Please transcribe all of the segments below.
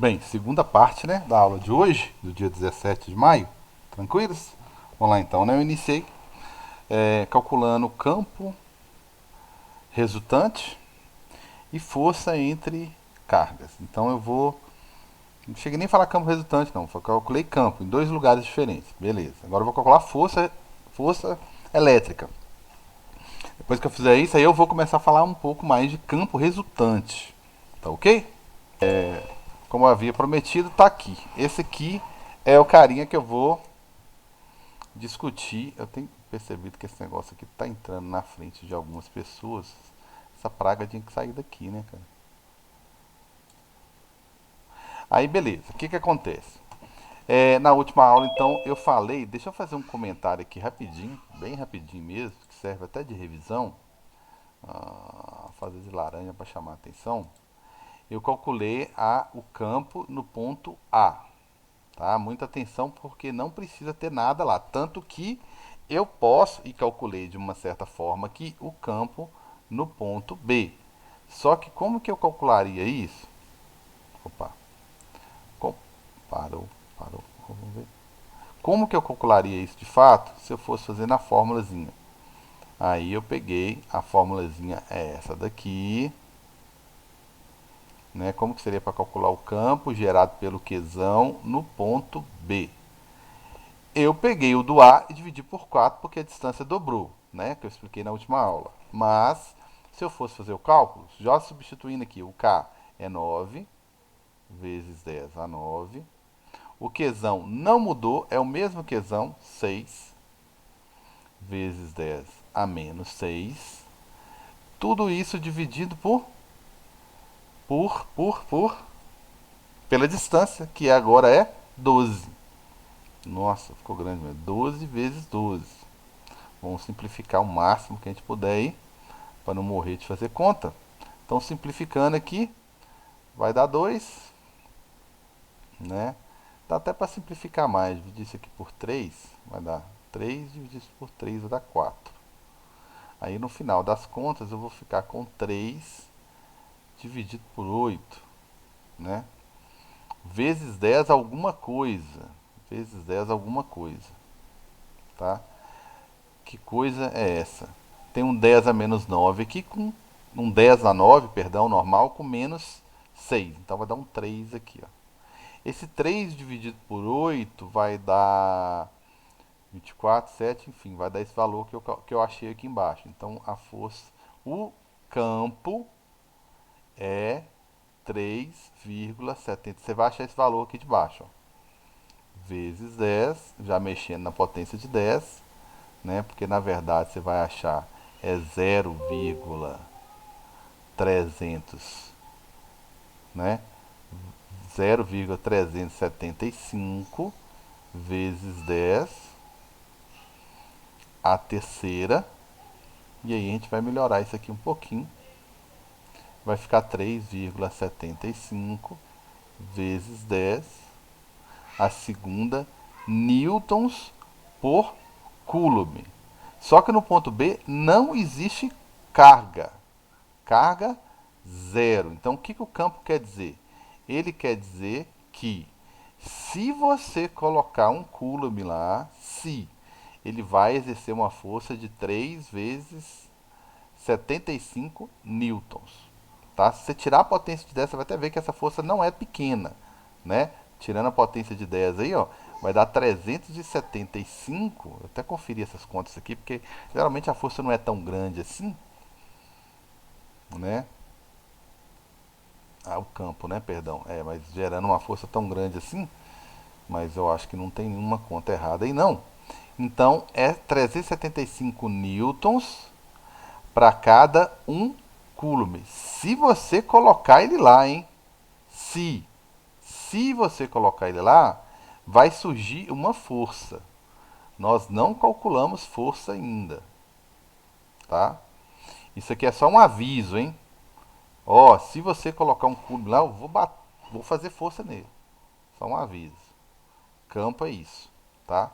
Bem, segunda parte, né, da aula de hoje, do dia 17 de maio. Tranquilos? Vamos lá então, né? Eu iniciei calculando campo resultante e força entre cargas. Então eu vou. Não cheguei nem a falar campo resultante, não. Eu calculei campo em dois lugares diferentes. Beleza. Agora eu vou calcular força elétrica. Depois que eu fizer isso, aí eu vou começar a falar um pouco mais de campo resultante. Tá ok? Como eu havia prometido, tá aqui. Esse aqui é o carinha que eu vou discutir. Eu tenho percebido que esse negócio aqui tá entrando na frente de algumas pessoas. Essa praga tinha que sair daqui, né, cara? Aí, beleza. O que que acontece? Na última aula, então, eu falei. Deixa eu fazer um comentário aqui rapidinho, bem rapidinho mesmo, que serve até de revisão. Fazer de laranja para chamar a atenção. Eu calculei o campo no ponto A. Tá? Muita atenção porque não precisa ter nada lá. Tanto que eu posso, e calculei de uma certa forma aqui, o campo no ponto B. Só que como que eu calcularia isso? Opa, com, parou, parou, vamos ver. Como que eu calcularia isso de fato se eu fosse fazer na formulazinha? Aí eu peguei, a formulazinha é essa daqui, né? Como que seria para calcular o campo gerado pelo Qzão no ponto B? Eu peguei o do A e dividi por 4 porque a distância dobrou, né? Que eu expliquei na última aula. Mas, se eu fosse fazer o cálculo, já substituindo aqui, o K é 9 vezes 10 a 9. O Qzão não mudou, é o mesmo Qzão, 6 vezes 10 a menos 6. Tudo isso dividido por, pela distância, que agora é 12. Nossa, ficou grande mesmo. 12 vezes 12. Vamos simplificar o máximo que a gente puder aí, para não morrer de fazer conta. Então, simplificando aqui, vai dar 2, né? Dá até para simplificar mais. Dividir isso aqui por 3, vai dar 3 dividido por 3 vai dar 4. Aí, no final das contas, eu vou ficar com 3 dividido por 8, né? Vezes 10 alguma coisa. Vezes 10 alguma coisa, tá? Que coisa é essa? Tem um 10 a menos 9 aqui com um 10 a 9, perdão, normal, com menos 6. Então vai dar um 3 aqui, ó. Esse 3 dividido por 8 vai dar 24, 7, enfim, vai dar esse valor que eu achei aqui embaixo. Então a força, o campo é 3,70. Você vai achar esse valor aqui de baixo, ó. Vezes 10, já mexendo na potência de 10, né? Porque na verdade você vai achar é 0,300, né? 0,375 vezes 10 a terceira. E aí a gente vai melhorar isso aqui um pouquinho. Vai ficar 3,75 vezes 10 a segunda newtons por coulomb. Só que no ponto B não existe carga. Carga zero. Então o que o campo quer dizer? Ele quer dizer que se você colocar um coulomb lá, se ele vai exercer uma força de 3 vezes 75 newtons. Tá? Se você tirar a potência de 10, você vai até ver que essa força não é pequena, né? Tirando a potência de 10 aí, ó, vai dar 375. Eu até conferi essas contas aqui, porque geralmente a força não é tão grande assim, né? O campo, né? Perdão. Mas gerando uma força tão grande assim, mas eu acho que não tem nenhuma conta errada aí, não. Então, é 375 newtons para cada 1 coulomb. Se você colocar ele lá, hein? Se você colocar ele lá, vai surgir uma força. Nós não calculamos força ainda, tá? Isso aqui é só um aviso, hein? Ó, se você colocar um coulomb lá, eu vou fazer força nele. Só um aviso. Campo é isso, tá?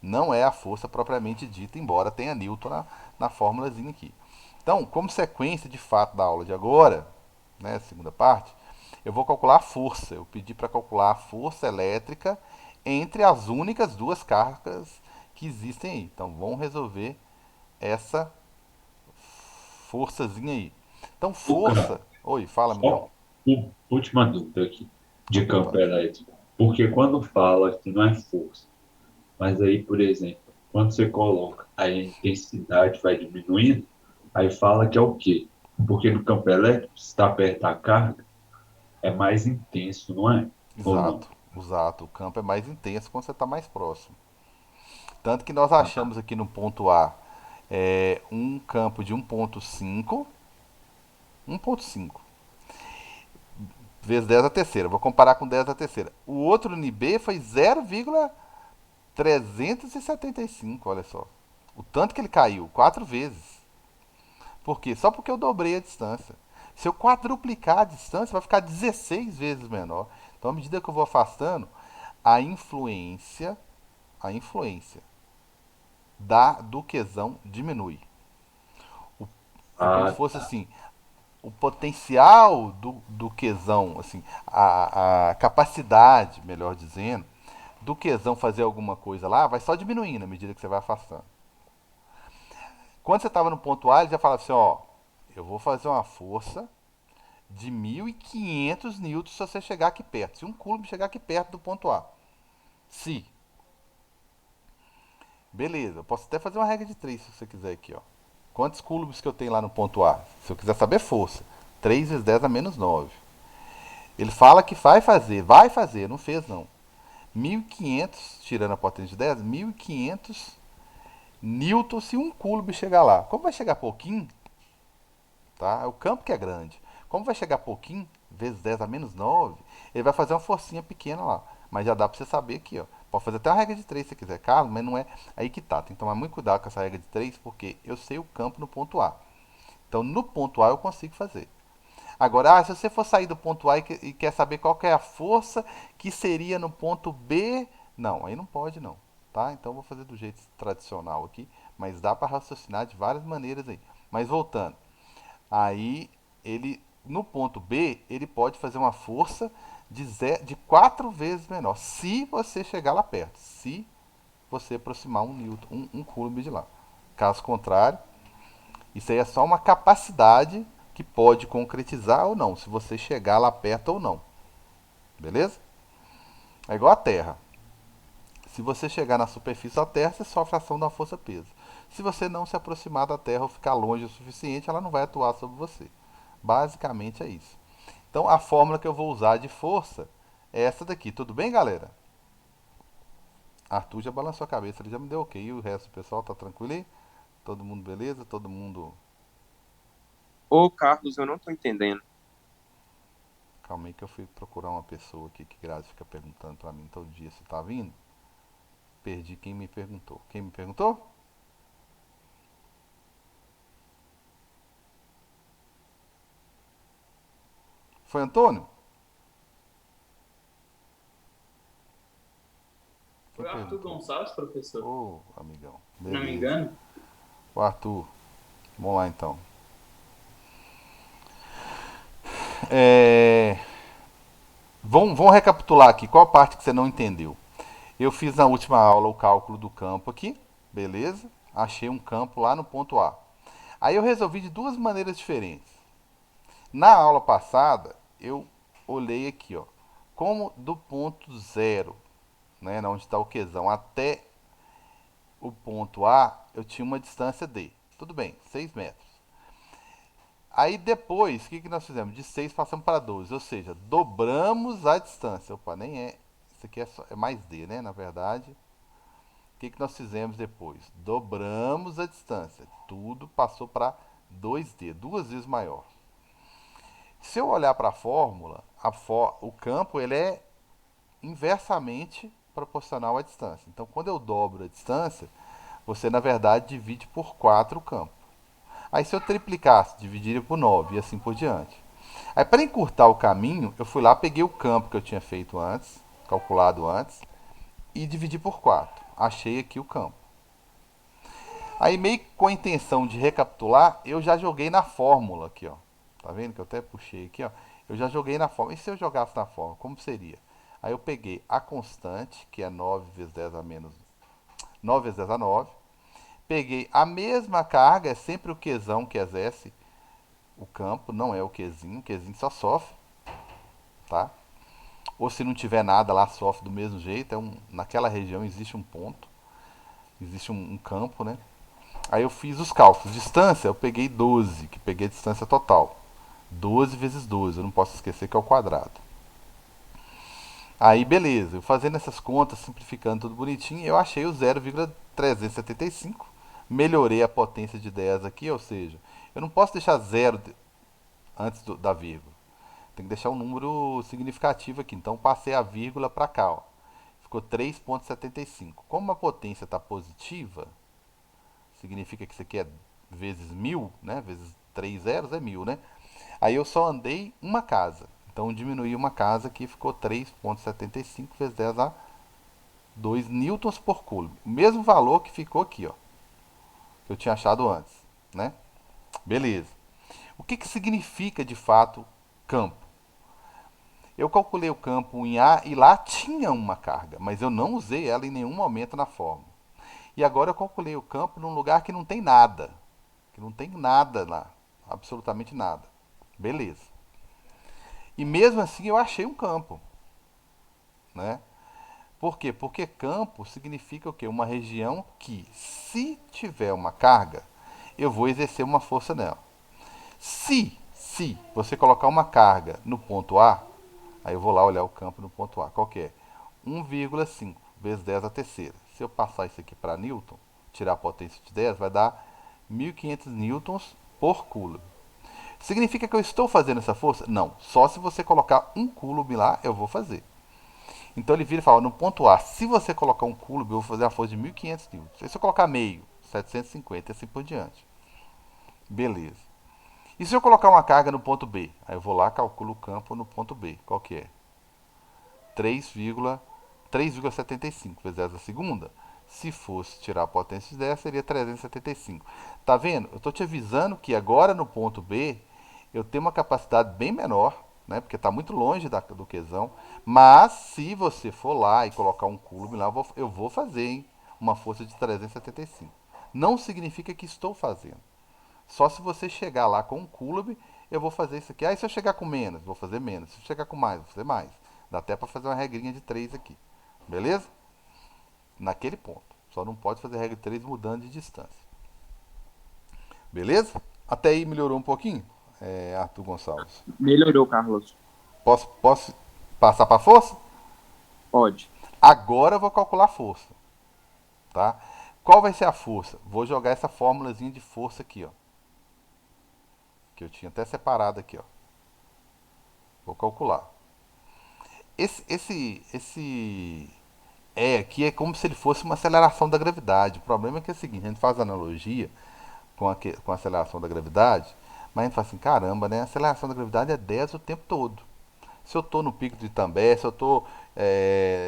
Não é a força propriamente dita, embora tenha Newton na fórmulazinha aqui. Então, como sequência de fato da aula de agora, né, segunda parte, Eu vou calcular a força. Eu pedi para calcular a força elétrica entre as únicas duas cargas que existem aí. Então vamos resolver essa forçazinha aí. Então O campo. força. Oi, fala, amigão. Só última dúvida aqui Pode de campo perguntar. elétrico. Porque quando fala que não é força, mas aí, por exemplo, quando você coloca aí a intensidade vai diminuindo, aí fala que é o quê? Porque no campo elétrico, se está perto da carga, é mais intenso, não é? Ou Exato, não? exato. O campo é mais intenso quando você está mais próximo. Tanto que nós Ah, achamos aqui no ponto A um campo de 1.5 vezes 10 a terceira. Vou comparar com 10 a terceira. O outro NB foi 0,375, olha só. O tanto que ele caiu, 4 vezes. Por quê? Só porque eu dobrei a distância. Se eu quadruplicar a distância, vai ficar 16 vezes menor. Então, à medida que eu vou afastando, a influência, a influência do quesão diminui. É como se ah, fosse assim, o potencial do quesão, assim, a capacidade, melhor dizendo, do quesão fazer alguma coisa lá, vai só diminuindo à medida que você vai afastando. Quando você estava no ponto A, ele já falava assim, ó, eu vou fazer uma força de 1.500 newtons se você chegar aqui perto. Se um coulomb chegar aqui perto do ponto A. Se. Beleza, eu posso até fazer uma regra de 3 se você quiser aqui, ó. Quantos coulombs que eu tenho lá no ponto A? Se eu quiser saber força. 3 vezes 10 a menos 9. Ele fala que vai fazer, não fez não. 1.500, tirando a potência de 10, 1.500 newtons se um coulomb chegar lá. Como vai chegar pouquinho, tá? É o campo que é grande. Como vai chegar pouquinho, vezes 10 a menos 9, ele vai fazer uma forcinha pequena lá. Mas já dá pra você saber aqui, ó. Pode fazer até uma regra de 3 se quiser, Carlos, mas não é aí que tá. Tem que tomar muito cuidado com essa regra de 3 porque eu sei o campo no ponto A. Então no ponto A eu consigo fazer. Agora, se você for sair do ponto A e quer saber qual que é a força que seria no ponto B, não, aí não pode não, tá? Então eu vou fazer do jeito tradicional aqui, mas dá para raciocinar de várias maneiras aí. Mas voltando, aí ele no ponto B ele pode fazer uma força de 4 vezes menor, se você chegar lá perto, se você aproximar um newton, um coulomb de lá. Caso contrário, isso aí é só uma capacidade que pode concretizar ou não, se você chegar lá perto ou não. Beleza? É igual a Terra. Se você chegar na superfície da Terra, você sofre a ação da força-peso. Se você não se aproximar da Terra ou ficar longe o suficiente, ela não vai atuar sobre você. Basicamente é isso. Então a fórmula que eu vou usar de força é essa daqui. Tudo bem, galera? Arthur já balançou a cabeça, ele já me deu ok. E o resto do pessoal tá tranquilo aí? Todo mundo beleza? Todo mundo. Ô, Carlos, eu não tô entendendo. Calma aí que eu fui procurar uma pessoa aqui que Grazi fica perguntando pra mim todo dia se tá vindo. Perdi quem me perguntou. Quem me perguntou? Foi Antônio? Quem Foi o Arthur perguntou? Gonçalves, professor, Ô, amigão. se não me Beleza. engano. O Arthur. Vamos lá então. É... vamos recapitular aqui. Qual a parte que você não entendeu? Eu fiz na última aula o cálculo do campo aqui. Beleza? Achei um campo lá no ponto A. Aí eu resolvi de duas maneiras diferentes. Na aula passada, eu olhei aqui, ó. Como do ponto zero, né, onde está o quesão, até o ponto A, eu tinha uma distância D. Tudo bem, 6 metros. Aí depois, o que nós fizemos? De 6 passamos para 12, ou seja, dobramos a distância. Opa, nem é. Isso aqui é mais D, né? Na verdade, o que nós fizemos depois? Dobramos a distância. Tudo passou para 2D, duas vezes maior. Se eu olhar para a fórmula, o campo ele é inversamente proporcional à distância. Então, quando eu dobro a distância, você na verdade divide por 4 o campo. Aí se eu triplicasse, dividiria por 9 e assim por diante. Aí para encurtar o caminho, eu fui lá, peguei o campo que eu tinha feito antes, calculado antes, e dividi por 4. Achei aqui o campo. Aí meio que com a intenção de recapitular, eu já joguei na fórmula aqui, ó. Tá vendo que eu até puxei aqui, ó. Eu já joguei na forma. E se eu jogasse na forma, como seria? Aí eu peguei a constante, que é 9 vezes 10 a menos 9 vezes 10 a 9. Peguei a mesma carga, é sempre o Qzão que exerce o campo, não é o Qzinho só sofre, tá? Ou se não tiver nada lá, sofre do mesmo jeito. Naquela região existe um ponto, existe um campo, né? Aí eu fiz os cálculos. Distância, eu peguei 12, que peguei a distância total. 12 vezes 12, eu não posso esquecer que é o quadrado. Aí beleza, eu fazendo essas contas, simplificando tudo bonitinho, eu achei o 0,375. Melhorei a potência de 10 aqui, ou seja, eu não posso deixar zero antes da vírgula. Tem que deixar um número significativo aqui. Então passei a vírgula para cá, ó. Ficou 3,75. Como a potência está positiva, significa que isso aqui é vezes 1000, né? Vezes 3 zeros é 1000, né? Aí eu só andei uma casa. Então diminuí uma casa aqui, ficou 3,75 vezes 10 a 2 newtons por coulomb. O mesmo valor que ficou aqui, ó. Que eu tinha achado antes, né? Beleza. O que significa de fato campo? Eu calculei o campo em A e lá tinha uma carga, mas eu não usei ela em nenhum momento na fórmula. E agora eu calculei o campo num lugar que não tem nada. Que não tem nada lá. Absolutamente nada. Beleza. E mesmo assim eu achei um campo. Né? Por quê? Porque campo significa o quê? Uma região que, se tiver uma carga, eu vou exercer uma força nela. Se você colocar uma carga no ponto A, aí eu vou lá olhar o campo no ponto A. Qual que é? 1,5 vezes 10 a terceira. Se eu passar isso aqui para Newton, tirar a potência de 10, vai dar 1.500 newtons por coulomb. Significa que eu estou fazendo essa força? Não. Só se você colocar um coulomb lá, eu vou fazer. Então ele vira e fala, no ponto A, se você colocar um coulomb, eu vou fazer a força de 1.500 newtons. Se eu colocar meio, 750 e assim por diante. Beleza. E se eu colocar uma carga no ponto B? Aí eu vou lá, calculo o campo no ponto B. Qual que é? 3,75 vezes 10 a segunda. Se fosse tirar a potência de 10, seria 375. Tá vendo? Eu estou te avisando que agora no ponto B eu tenho uma capacidade bem menor, né? Porque está muito longe do Qzão. Mas se você for lá e colocar um coulomb lá, eu vou fazer, hein? Uma força de 375. Não significa que estou fazendo. Só se você chegar lá com um coulomb, eu vou fazer isso aqui. Aí se eu chegar com menos, vou fazer menos. Se eu chegar com mais, vou fazer mais. Dá até para fazer uma regrinha de 3 aqui. Beleza? Naquele ponto. Só não pode fazer regra de 3 mudando de distância. Beleza? Até aí melhorou um pouquinho, Arthur Gonçalves. Melhorou, Carlos. Posso passar para força? Pode. Agora eu vou calcular a força. Tá? Qual vai ser a força? Vou jogar essa fórmulazinha de força aqui, ó. Que eu tinha até separado aqui, ó. Vou calcular. Esse aqui é como se ele fosse uma aceleração da gravidade. O problema é que é o seguinte, a gente faz analogia com a aceleração da gravidade, mas a gente fala assim, caramba, né? A aceleração da gravidade é 10 o tempo todo. Se eu estou no pico de Itambé, se eu estou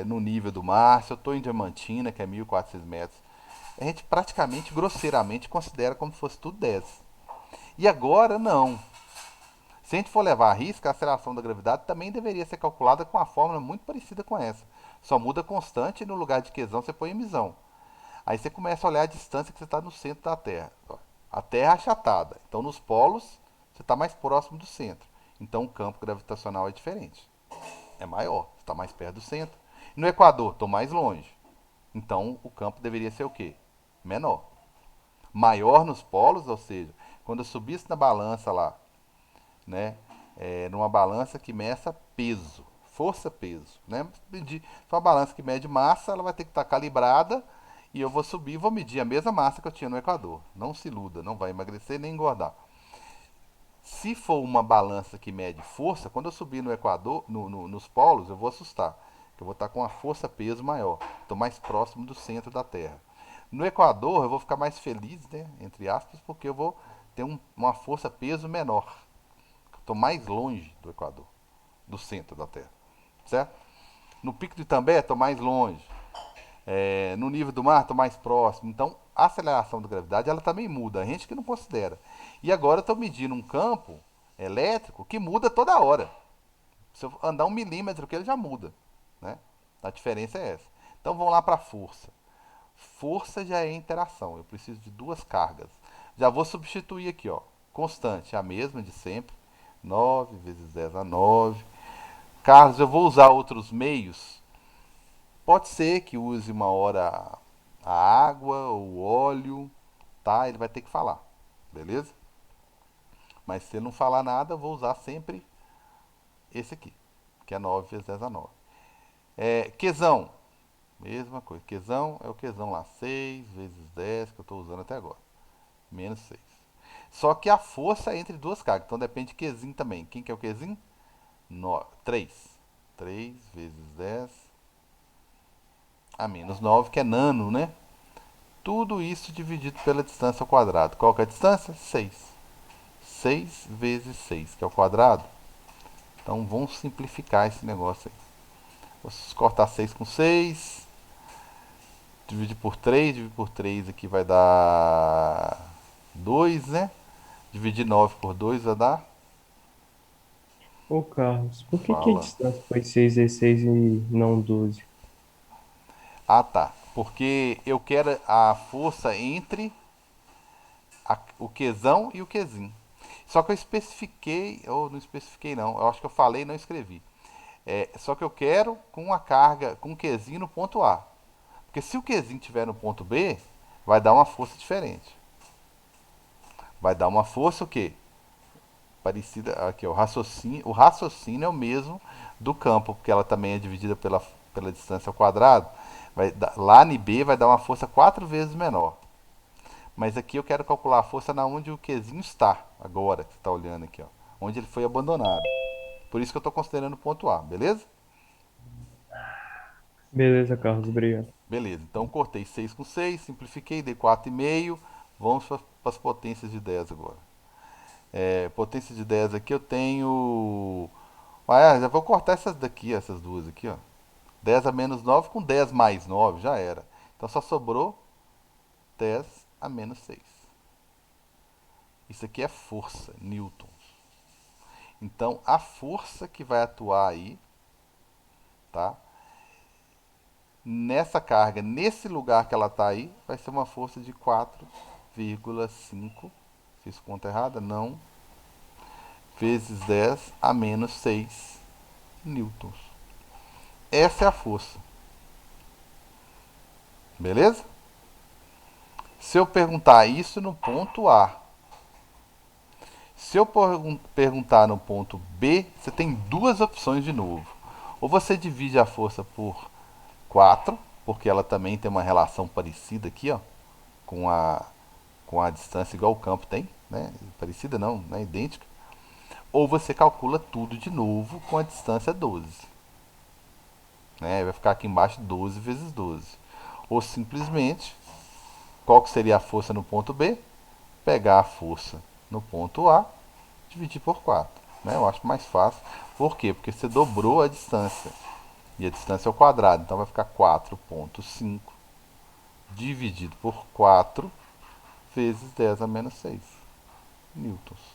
no nível do mar, se eu estou em Diamantina, que é 1.400 metros, a gente praticamente, grosseiramente, considera como se fosse tudo 10. E agora, não. Se a gente for levar a risco, a aceleração da gravidade também deveria ser calculada com uma fórmula muito parecida com essa. Só muda constante e no lugar de Qzão você põe emisão. Aí você começa a olhar a distância que você está no centro da Terra. A Terra é achatada. Então nos polos você está mais próximo do centro. Então o campo gravitacional é diferente. É maior. Você está mais perto do centro. E no Equador, estou mais longe. Então o campo deveria ser o quê? Menor. Maior nos polos, ou seja, quando eu subisse na balança lá, né? Numa balança que meça peso, força-peso, né? Se for uma balança que mede massa, ela vai ter que estar calibrada e eu vou subir e vou medir a mesma massa que eu tinha no Equador. Não se iluda, não vai emagrecer nem engordar. Se for uma balança que mede força, quando eu subir no Equador, nos polos, eu vou assustar, que eu vou estar com uma força-peso maior. Estou mais próximo do centro da Terra. No Equador, eu vou ficar mais feliz, né? Entre aspas, porque eu vou ter uma força-peso menor. Estou mais longe do Equador, do centro da Terra, certo? No Pico de Itambé estou mais longe, no nível do mar estou mais próximo. Então, a aceleração da gravidade ela também muda, a gente que não considera. E agora eu estou medindo um campo elétrico que muda toda hora. Se eu andar 1 milímetro, que ele já muda, né? A diferença é essa. Então vamos lá para força. Força já é interação. Eu preciso de duas cargas. Já vou substituir aqui, ó. Constante, a mesma de sempre. 9 vezes 10 a 9. Carlos, eu vou usar outros meios. Pode ser que use uma hora a água, o óleo, tá? Ele vai ter que falar, beleza? Mas se ele não falar nada, eu vou usar sempre esse aqui, que é 9 vezes 10 a 9. Quesão, mesma coisa. Quesão é o quesão lá, 6 vezes 10, que eu estou usando até agora. Menos 6. Só que a força é entre duas cargas, então depende de quesinho também. Quem que é o quesinho? 3. 3 vezes 10 a menos 9, que é nano, né? Tudo isso dividido pela distância ao quadrado. Qual que é a distância? 6. 6 vezes 6, que é o quadrado. Então vamos simplificar esse negócio aí. Vou cortar 6 com 6. Dividir por 3 aqui vai dar 2, né? Dividir 9 por 2 vai dar. Ô, Carlos, por que a Fala. distância foi 6 e não 12? Ah, tá. Porque eu quero a força entre o Qzão e o Qzim. Só que eu especifiquei, ou não especifiquei não, eu acho que eu falei e não escrevi. Só que eu quero com a carga, com o Qzinho no ponto A. Porque se o Qzinho estiver no ponto B, vai dar uma força diferente. Vai dar uma força o quê? Parecida, aqui, ó, o raciocínio é o mesmo do campo, porque ela também é dividida pela distância ao quadrado. Lá em B vai dar uma força 4 vezes menor. Mas aqui eu quero calcular a força na onde o Qzinho está, agora que você está olhando aqui, ó, onde ele foi abandonado. Por isso que eu estou considerando o ponto A, beleza? Beleza, Carlos, obrigado. Beleza, então cortei 6 com 6, simplifiquei, dei 4,5. Vamos para as potências de 10 agora. Potência de 10 aqui eu tenho. Já vou cortar essas daqui, essas duas aqui, ó. 10 a menos 9 com 10 mais 9 já era. Então só sobrou 10 a menos 6. Isso aqui é força, newtons. Então a força que vai atuar aí, tá? Nessa carga, nesse lugar que ela está aí, vai ser uma força de 4,5. Fiz conta errada? Não. Vezes 10 a menos 6 newtons. Essa é a força. Beleza? Se eu perguntar isso no ponto A, se eu perguntar no ponto B, você tem duas opções de novo. Ou você divide a força por 4, porque ela também tem uma relação parecida aqui, ó, com a distância igual o campo tem, né? Parecida não, né? Idêntica. Ou você calcula tudo de novo com a distância 12. Né? Vai ficar aqui embaixo 12 vezes 12. Ou simplesmente, qual que seria a força no ponto B? Pegar a força no ponto A, dividir por 4. Né? Eu acho mais fácil. Por quê? Porque você dobrou a distância. E a distância é o quadrado. Então vai ficar 4,5 dividido por 4 vezes 10 a menos 6 newtons.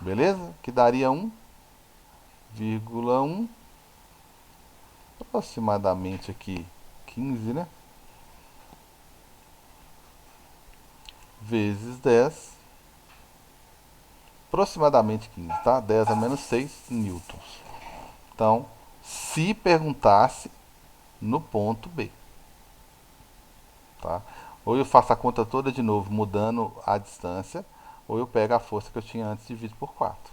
Beleza? Que daria 1,1, aproximadamente aqui 15, né? Vezes 10, aproximadamente 15, tá? 10 a menos 6 newtons. Então, se perguntasse no ponto B, tá? Ou eu faço a conta toda de novo, mudando a distância, ou eu pego a força que eu tinha antes e divido por 4.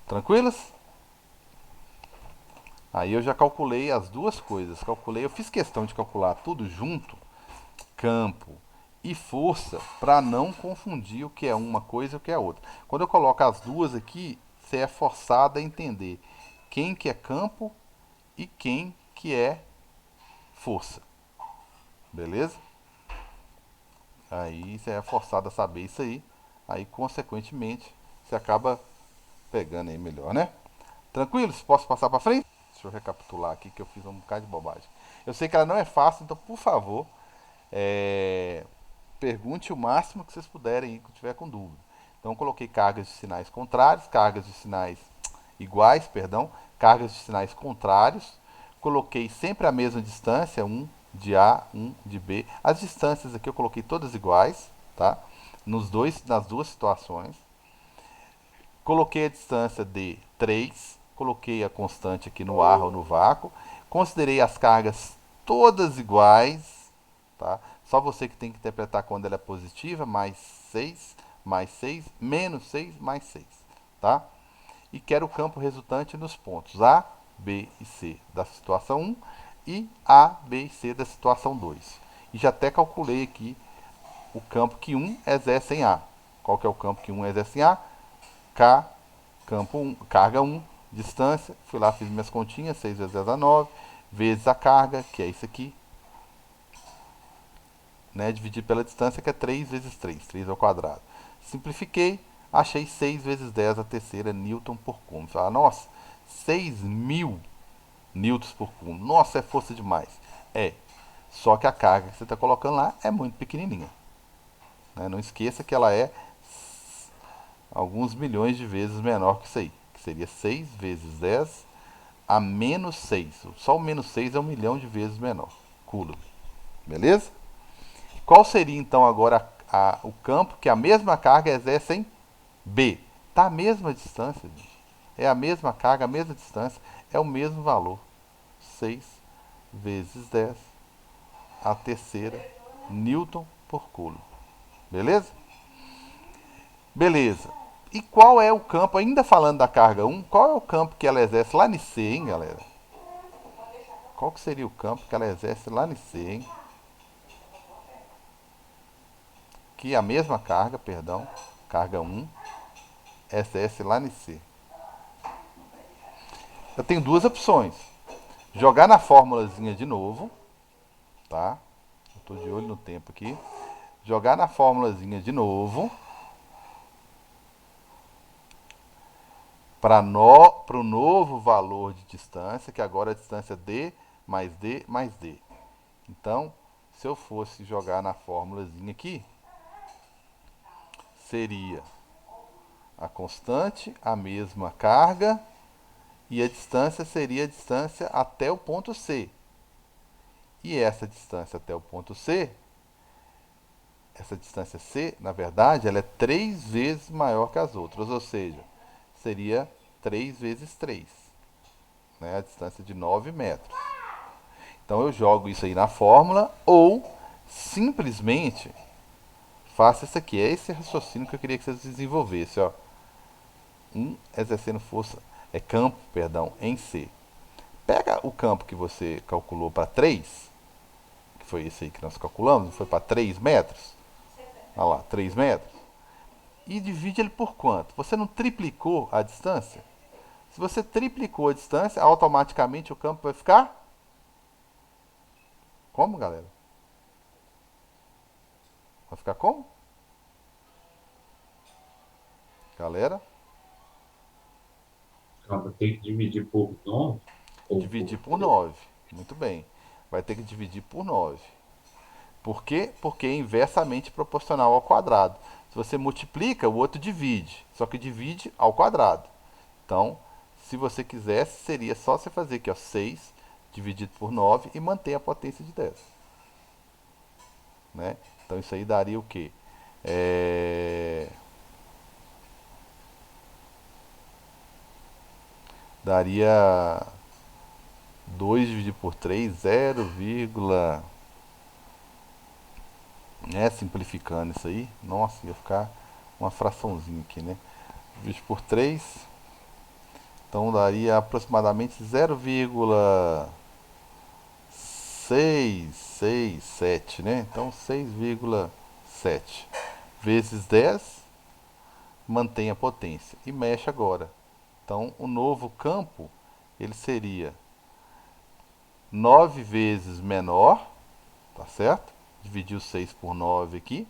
Tranquilas? Aí eu já calculei as duas coisas. Eu fiz questão de calcular tudo junto, campo e força, para não confundir o que é uma coisa e o que é outra. Quando eu coloco as duas aqui, você é forçado a entender quem que é campo e quem que é força. Beleza? Aí você é forçado a saber isso aí. Aí, consequentemente, você acaba pegando aí melhor, né? Tranquilos? Posso passar para frente? Deixa eu recapitular aqui que eu fiz um bocado de bobagem. Eu sei que ela não é fácil, então, por favor, pergunte o máximo que vocês puderem aí, que tiver com dúvida. Então eu coloquei cargas de sinais contrários, cargas de sinais iguais, perdão, cargas de sinais contrários. Coloquei sempre a mesma distância, um de A, um de B. As distâncias aqui eu coloquei todas iguais, tá? Nas duas situações. Coloquei a distância de 3, coloquei a constante aqui no ar ou no vácuo. Considerei as cargas todas iguais, tá? Só você que tem que interpretar quando ela é positiva, mais 6, menos 6, mais 6, tá? E quero o campo resultante nos pontos A, B e C da situação 1 e A, B e C da situação 2. E já até calculei aqui o campo que 1 exerce em A. Qual que é o campo que 1 exerce em A? K, campo 1, carga 1, distância. Fui lá, fiz minhas continhas, 6 vezes 10 a 9, vezes a carga, que é isso aqui, né, dividido pela distância, que é 3 vezes 3, 3 ao quadrado. Simplifiquei, achei 6 vezes 10 a terceira Newton por Coulomb. Fala, nossa, 6.000 newtons por Coulomb. Nossa, é força demais. É, só que a carga que você está colocando lá é muito pequenininha. Né? Não esqueça que ela é alguns milhões de vezes menor que isso aí. Que seria 6 vezes 10 a menos 6. Só o menos 6 é 1 milhão de vezes menor. Coulomb. Beleza? Qual seria então agora o campo que a mesma carga exerce em B? Está a mesma distância, gente. É a mesma carga, a mesma distância, é o mesmo valor. 6 vezes 10 a terceira Newton por Coulomb. Beleza? Beleza. E qual é o campo, ainda falando da carga 1, qual é o campo que ela exerce lá em C, hein, galera? Qual que seria o campo que ela exerce lá em C, hein? Que a mesma carga, perdão, carga 1, exerce lá em C. Eu tenho duas opções. Jogar na formulazinha de novo, tá? Estou de olho no tempo aqui. Jogar na formulazinha de novo para o novo valor de distância, que agora é a distância D mais D mais D. Então, se eu fosse jogar na formulazinha aqui, seria a constante, a mesma carga, e a distância seria a distância até o ponto C. E essa distância até o ponto C, essa distância C, na verdade, ela é 3 vezes maior que as outras, ou seja, seria 3 vezes 3, né? A distância de 9 metros. Então eu jogo isso aí na fórmula ou simplesmente faço isso aqui. É esse raciocínio que eu queria que vocês desenvolvessem. Ó. Exercendo força, campo, perdão, em C. Pega o campo que você calculou para 3, que foi esse aí que nós calculamos, foi para 3 metros. Olha lá, 3 metros. E divide ele por quanto? Você não triplicou a distância? Se você triplicou a distância, automaticamente o campo vai ficar como, galera? Vai ficar como? Galera? Calma, tem que dividir por 9 ou Dividir por por 3? 9. Muito bem. Vai ter que dividir por 9. Por quê? Porque é inversamente proporcional ao quadrado. Se você multiplica, o outro divide. Só que divide ao quadrado. Então, se você quisesse, seria só você fazer aqui, ó, 6 dividido por 9 e manter a potência de 10. Né? Então, isso aí daria o quê? Daria 2 dividido por 3, 0, né? Simplificando isso aí. Nossa, ia ficar uma fraçãozinha aqui, né? Dividido por 3. Então daria aproximadamente 0,667, né? Então 6,7 vezes 10 mantém a potência e mexe agora. Então o novo campo ele seria 9 vezes menor, tá certo? Dividir o 6 por 9 aqui.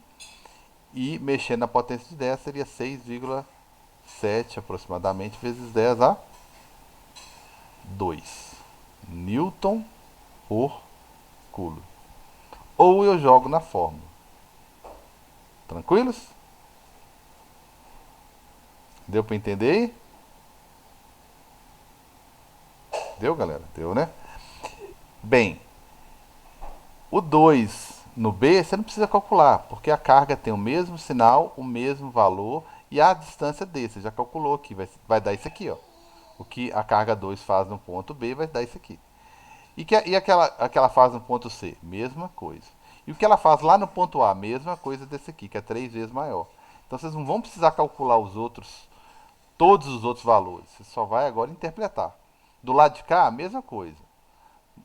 E mexendo na potência de 10 seria 6,7 aproximadamente vezes 10 a 2 Newton por Coulomb. Ou eu jogo na fórmula. Tranquilos? Deu para entender aí? Deu, galera? Deu, né? Bem, o 2 no B você não precisa calcular, porque a carga tem o mesmo sinal, o mesmo valor e a distância desse. Você já calculou aqui, vai dar isso aqui, ó. O que a carga 2 faz no ponto B vai dar isso aqui. E aquela faz no ponto C? Mesma coisa. E o que ela faz lá no ponto A? Mesma coisa desse aqui, que é 3 vezes maior. Então vocês não vão precisar calcular todos os outros valores. Você só vai agora interpretar. Do lado de cá, a mesma coisa.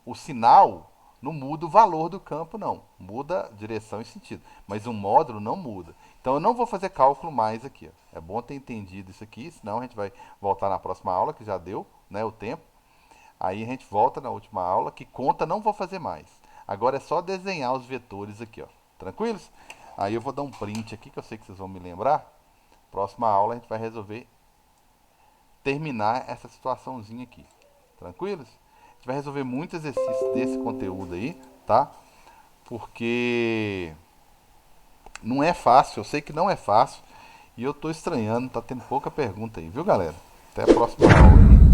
O sinal não muda o valor do campo, não. Muda direção e sentido. Mas o módulo não muda. Então eu não vou fazer cálculo mais aqui. Ó. É bom ter entendido isso aqui, senão a gente vai voltar na próxima aula, que já deu, né, o tempo. Aí a gente volta na última aula, que conta não vou fazer mais. Agora é só desenhar os vetores aqui, ó. Tranquilos? Aí eu vou dar um print aqui, que eu sei que vocês vão me lembrar. Próxima aula a gente vai resolver terminar essa situaçãozinha aqui. Tranquilos? A gente vai resolver muitos exercícios desse conteúdo aí, tá? Porque não é fácil, eu sei que não é fácil. E eu tô estranhando, tá tendo pouca pergunta aí, viu, galera? Até a próxima aula.